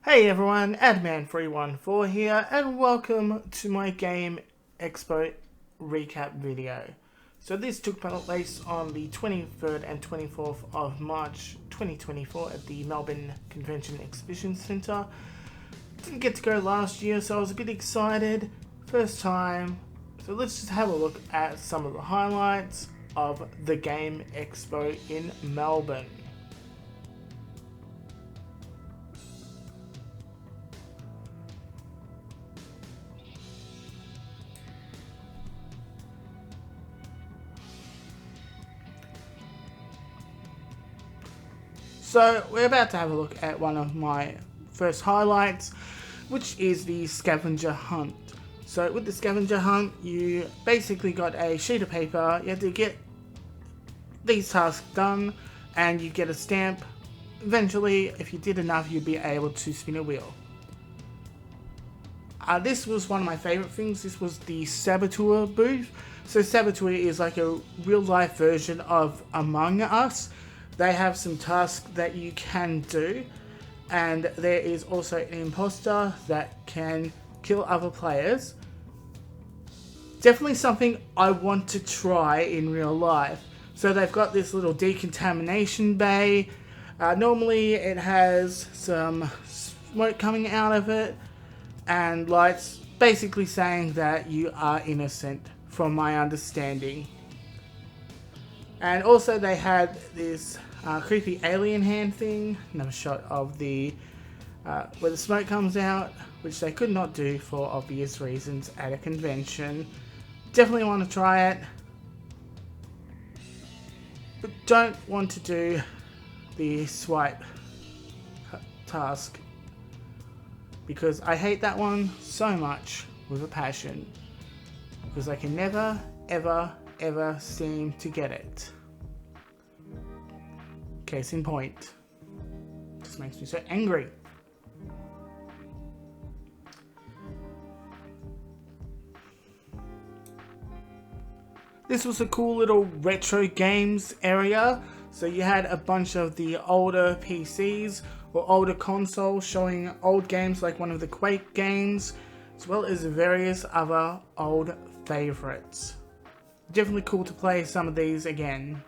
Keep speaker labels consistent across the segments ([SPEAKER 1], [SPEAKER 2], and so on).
[SPEAKER 1] Hey everyone, Adman314 here, and welcome to my Game Expo recap video. So this took place on the 23rd and 24th of March 2024 at the Melbourne Convention Exhibition Centre. Didn't get to go last year, so I was a bit excited. First time. So let's just have a look at some of the highlights of the Game Expo in Melbourne. So we're about to have a look at one of my first highlights, which is the scavenger hunt. So with the scavenger hunt, you basically got a sheet of paper, you had to get these tasks done, and you get a stamp. Eventually, if you did enough, you'd be able to spin a wheel. This was one of my favorite things. This was the Saboteur booth. So Saboteur is like a real life version of Among Us. They have some tasks that you can do, and there is also an imposter that can kill other players. Definitely something I want to try in real life. So they've got this little decontamination bay. Normally it has some smoke coming out of it and lights basically saying that you are innocent, from my understanding. And also they had this creepy alien hand thing, another shot of the where the smoke comes out, which they could not do for obvious reasons at a convention. Definitely want to try it, but don't want to do the swipe task because I hate that one so much with a passion, because I can never ever seem to get it. Case in point. This makes me so angry. This was a cool little retro games area. So you had a bunch of the older PCs or older consoles showing old games like one of the Quake games, as well as various other old favorites. Definitely cool to play some of these again.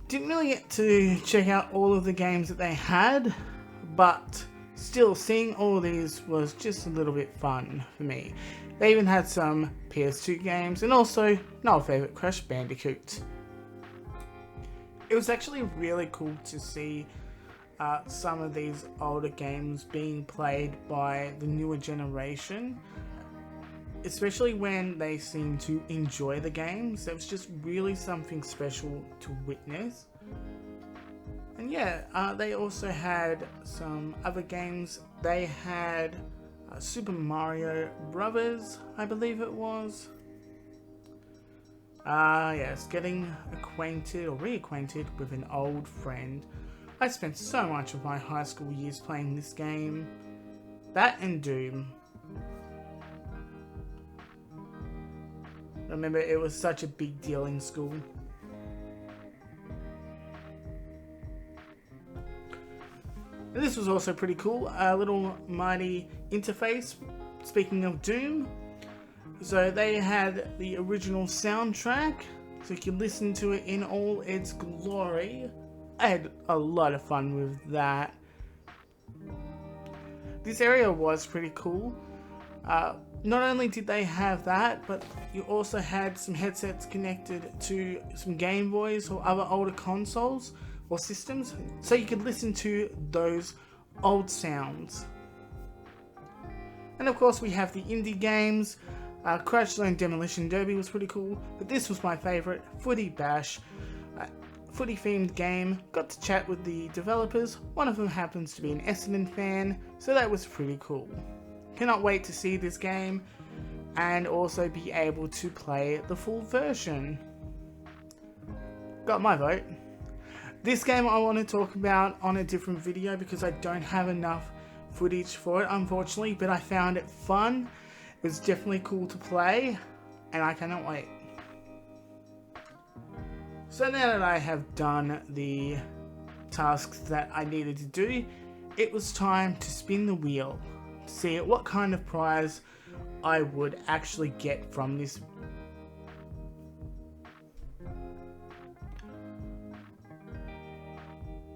[SPEAKER 1] Didn't really get to check out all of the games that they had, but still seeing all of these was just a little bit fun for me. They even had some PS2 games and also my favourite, Crash Bandicoot. It was actually really cool to see some of these older games being played by the newer generation, especially when they seem to enjoy the games. It was just really something special to witness. And yeah, they also had some other games. They had Super Mario Brothers, I believe it was. Yes, getting acquainted or reacquainted with an old friend. I spent so much of my high school years playing this game. That and Doom. Remember, it was such a big deal in school. And this was also pretty cool, a little mighty interface. Speaking of Doom, so they had the original soundtrack, so you could listen to it in all its glory. I had a lot of fun with that. This area was pretty cool. Not only did they have that, but you also had some headsets connected to some Game Boys or other older consoles or systems, so you could listen to those old sounds. And of course we have the indie games. Crash Zone Demolition Derby was pretty cool, but this was my favourite, Footy Bash. Footy themed game. Got to chat with the developers. One of them happens to be an Essendon fan, so that was pretty cool. Cannot wait to see this game and also be able to play the full version. Got my vote. This game I want to talk about on a different video because I don't have enough footage for it, unfortunately, but I found it fun. It was definitely cool to play and I cannot wait. So now that I have done the tasks that I needed to do, it was time to spin the wheel to see what kind of prize I would actually get from this.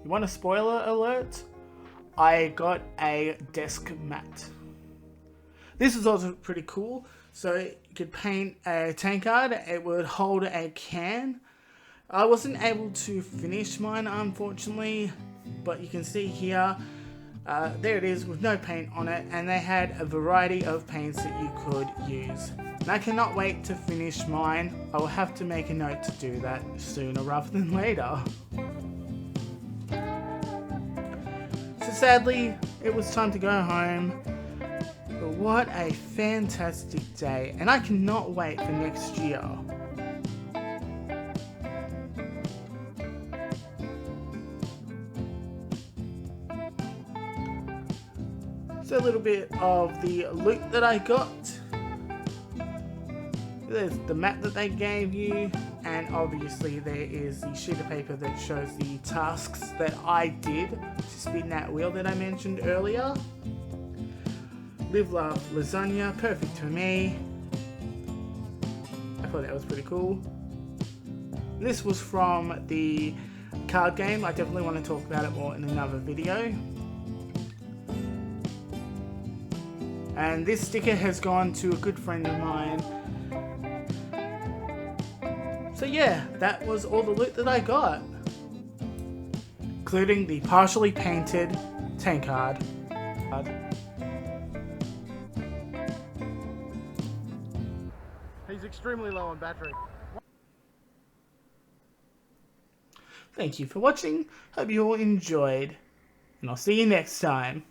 [SPEAKER 1] You want a spoiler alert? I got a desk mat. This is also pretty cool. So you could paint a tankard, it would hold a can. I wasn't able to finish mine unfortunately, but you can see here, there it is with no paint on it, and they had a variety of paints that you could use. And I cannot wait to finish mine. I will have to make a note to do that sooner rather than later. So sadly, it was time to go home. But what a fantastic day, and I cannot wait for next year. So a little bit of the loot that I got. There's the map that they gave you, and obviously there is the sheet of paper that shows the tasks that I did to spin that wheel that I mentioned earlier. Live, laugh, lasagna, perfect for me. I thought that was pretty cool. This was from the card game. I definitely want to talk about it more in another video. And this sticker has gone to a good friend of mine. So yeah, that was all the loot that I got, including the partially painted tankard.
[SPEAKER 2] He's extremely low on battery.
[SPEAKER 1] Thank you for watching, hope you all enjoyed, and I'll see you next time.